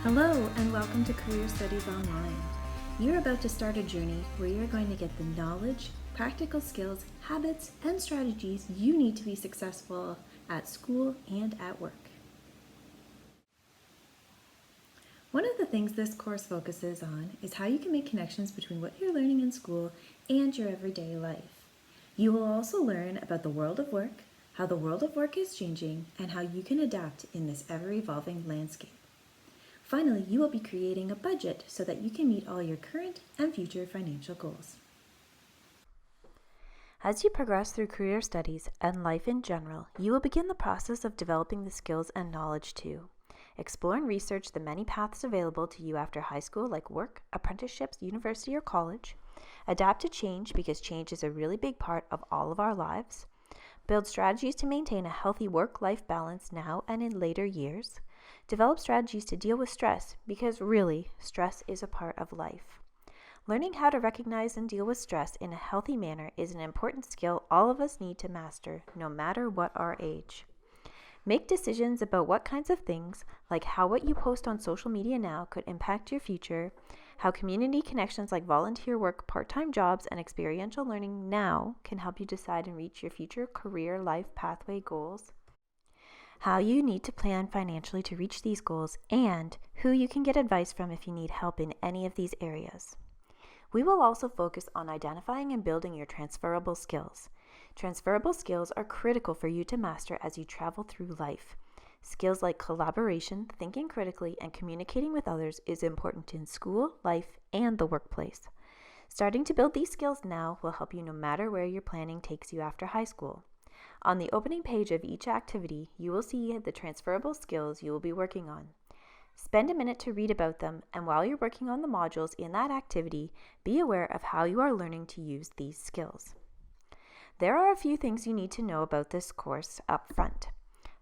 Hello and welcome to Career Studies Online. You're about to start a journey where you're going to get the knowledge, practical skills, habits, and strategies you need to be successful at school and at work. One of the things this course focuses on is how you can make connections between what you're learning in school and your everyday life. You will also learn about the world of work, how the world of work is changing, and how you can adapt in this ever-evolving landscape. Finally, you will be creating a budget so that you can meet all your current and future financial goals. As you progress through career studies and life in general, you will begin the process of developing the skills and knowledge to explore and research the many paths available to you after high school, like work, apprenticeships, university, or college, adapt to change because change is a really big part of all of our lives, build strategies to maintain a healthy work-life balance now and in later years, develop strategies to deal with stress because really, stress is a part of life. Learning how to recognize and deal with stress in a healthy manner is an important skill all of us need to master, no matter what our age. Make decisions about what kinds of things, like how what you post on social media now could impact your future, how community connections like volunteer work, part-time jobs, and experiential learning now can help you decide and reach your future career life pathway goals, how you need to plan financially to reach these goals, and who you can get advice from if you need help in any of these areas. We will also focus on identifying and building your transferable skills. Transferable skills are critical for you to master as you travel through life. Skills like collaboration, thinking critically, and communicating with others is important in school, life, and the workplace. Starting to build these skills now will help you no matter where your planning takes you after high school. On the opening page of each activity, you will see the transferable skills you will be working on. Spend a minute to read about them, and while you're working on the modules in that activity, be aware of how you are learning to use these skills. There are a few things you need to know about this course up front.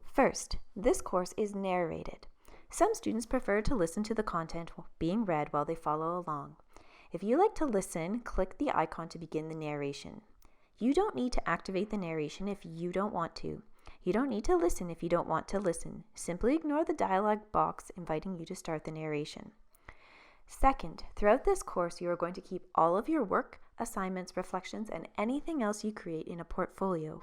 First, this course is narrated. Some students prefer to listen to the content being read while they follow along. If you like to listen, click the icon to begin the narration. You don't need to activate the narration if you don't want to. You don't need to listen if you don't want to listen. Simply ignore the dialog box inviting you to start the narration. Second, throughout this course, you are going to keep all of your work, assignments, reflections, and anything else you create in a portfolio.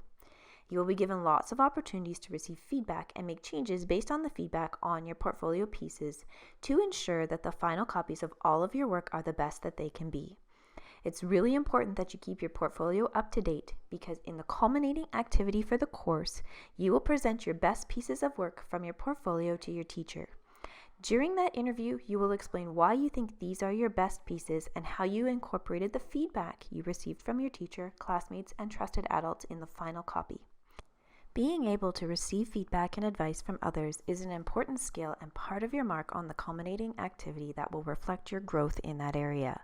You will be given lots of opportunities to receive feedback and make changes based on the feedback on your portfolio pieces to ensure that the final copies of all of your work are the best that they can be. It's really important that you keep your portfolio up to date because in the culminating activity for the course, you will present your best pieces of work from your portfolio to your teacher. During that interview, you will explain why you think these are your best pieces and how you incorporated the feedback you received from your teacher, classmates, and trusted adults in the final copy. Being able to receive feedback and advice from others is an important skill and part of your mark on the culminating activity that will reflect your growth in that area.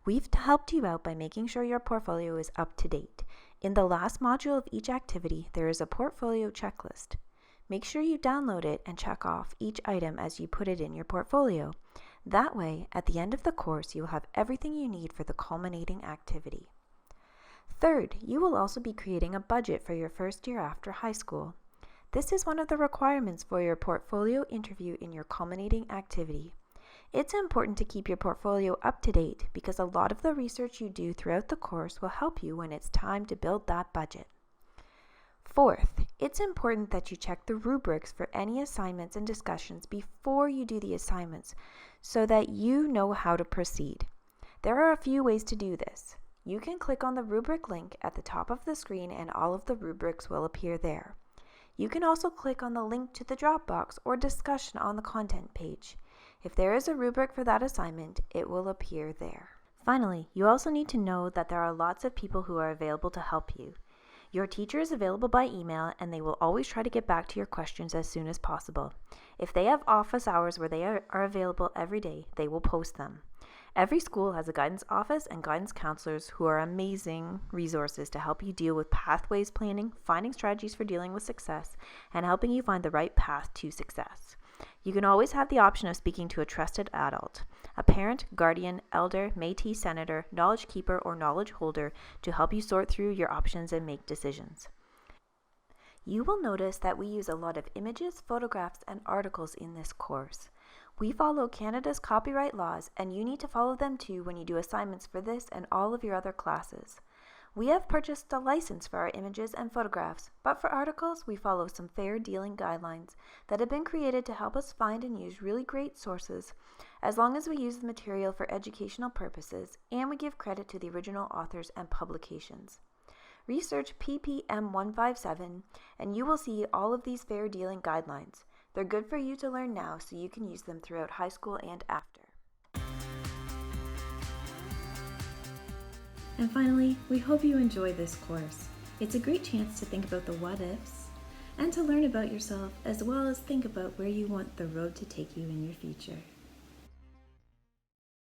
We've helped you out by making sure your portfolio is up to date. In the last module of each activity, there is a portfolio checklist. Make sure you download it and check off each item as you put it in your portfolio. That way, at the end of the course, you will have everything you need for the culminating activity. Third, you will also be creating a budget for your first year after high school. This is one of the requirements for your portfolio interview in your culminating activity. It's important to keep your portfolio up to date because a lot of the research you do throughout the course will help you when it's time to build that budget. Fourth, it's important that you check the rubrics for any assignments and discussions before you do the assignments so that you know how to proceed. There are a few ways to do this. You can click on the rubric link at the top of the screen and all of the rubrics will appear there. You can also click on the link to the Dropbox or discussion on the content page. If there is a rubric for that assignment, it will appear there. Finally, you also need to know that there are lots of people who are available to help you. Your teacher is available by email and they will always try to get back to your questions as soon as possible. If they have office hours where they are available every day, they will post them. Every school has a guidance office and guidance counselors who are amazing resources to help you deal with pathways planning, finding strategies for dealing with success, and helping you find the right path to success. You can always have the option of speaking to a trusted adult, a parent, guardian, elder, Métis senator, knowledge keeper, or knowledge holder to help you sort through your options and make decisions. You will notice that we use a lot of images, photographs, and articles in this course. We follow Canada's copyright laws, and you need to follow them too when you do assignments for this and all of your other classes. We have purchased a license for our images and photographs, but for articles, we follow some fair dealing guidelines that have been created to help us find and use really great sources, as long as we use the material for educational purposes and we give credit to the original authors and publications. Research PPM 157 and you will see all of these fair dealing guidelines. They're good for you to learn now so you can use them throughout high school and after. And finally, we hope you enjoy this course. It's a great chance to think about the what ifs and to learn about yourself as well as think about where you want the road to take you in your future.